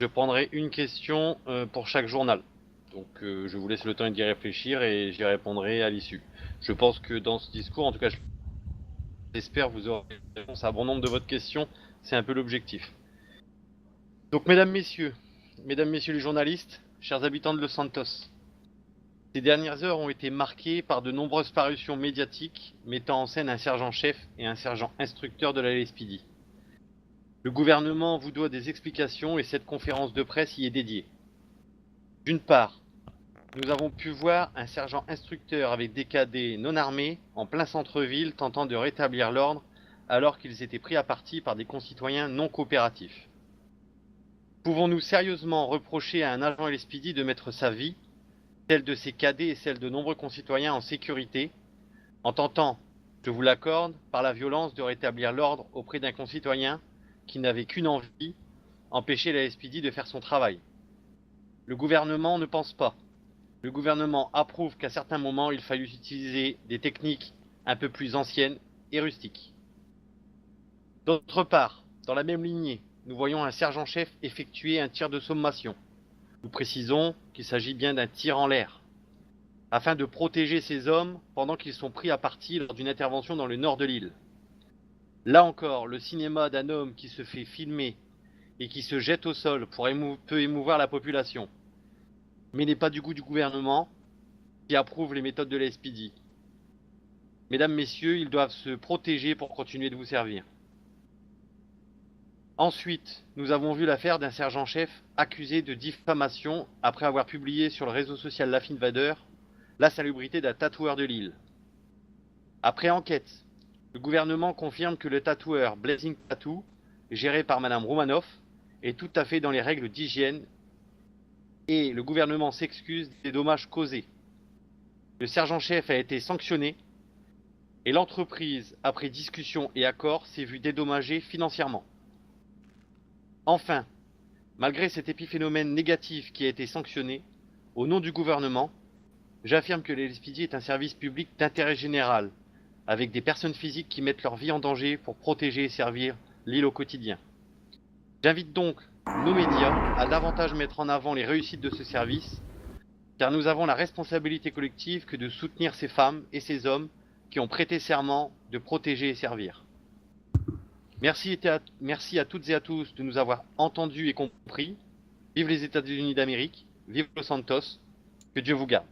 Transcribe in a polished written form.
Je prendrai une question pour chaque journal. Donc je vous laisse le temps d'y réfléchir et j'y répondrai à l'issue. Je pense que dans ce discours, en tout cas j'espère vous aurez réponse à bon nombre de votre questions. C'est un peu l'objectif. Donc mesdames, messieurs les journalistes, chers habitants de Los Santos, ces dernières heures ont été marquées par de nombreuses parutions médiatiques mettant en scène un sergent-chef et un sergent instructeur de la LSPD. Le gouvernement vous doit des explications et cette conférence de presse y est dédiée. D'une part, nous avons pu voir un sergent instructeur avec des cadets non armés en plein centre-ville tentant de rétablir l'ordre alors qu'ils étaient pris à partie par des concitoyens non coopératifs. Pouvons-nous sérieusement reprocher à un agent LSPD de mettre sa vie, celle de ses cadets et celle de nombreux concitoyens en sécurité, en tentant, je vous l'accorde, par la violence de rétablir l'ordre auprès d'un concitoyen qui n'avait qu'une envie, empêcher la LSPD de faire son travail? Le gouvernement ne pense pas. Le gouvernement approuve qu'à certains moments, il faille utiliser des techniques un peu plus anciennes et rustiques. D'autre part, dans la même lignée, nous voyons un sergent-chef effectuer un tir de sommation. Nous précisons qu'il s'agit bien d'un tir en l'air, afin de protéger ces hommes pendant qu'ils sont pris à partie lors d'une intervention dans le nord de l'île. Là encore, le cinéma d'un homme qui se fait filmer et qui se jette au sol peut émouvoir la population, mais n'est pas du goût du gouvernement qui approuve les méthodes de la SPD. Mesdames, messieurs, ils doivent se protéger pour continuer de vous servir. Ensuite, nous avons vu l'affaire d'un sergent-chef accusé de diffamation après avoir publié sur le réseau social Lafinvader la salubrité d'un tatoueur de l'île. Après enquête, le gouvernement confirme que le tatoueur Blazing Tattoo, géré par Madame Romanoff, est tout à fait dans les règles d'hygiène et le gouvernement s'excuse des dommages causés. Le sergent-chef a été sanctionné et l'entreprise, après discussion et accord, s'est vue dédommagée financièrement. Enfin, malgré cet épiphénomène négatif qui a été sanctionné, au nom du gouvernement, j'affirme que l'LSPD est un service public d'intérêt général, avec des personnes physiques qui mettent leur vie en danger pour protéger et servir l'île au quotidien. J'invite donc nos médias à davantage mettre en avant les réussites de ce service, car nous avons la responsabilité collective que de soutenir ces femmes et ces hommes qui ont prêté serment de protéger et servir. Merci à toutes et à tous de nous avoir entendus et compris. Vive les États-Unis d'Amérique, vive Los Santos, que Dieu vous garde.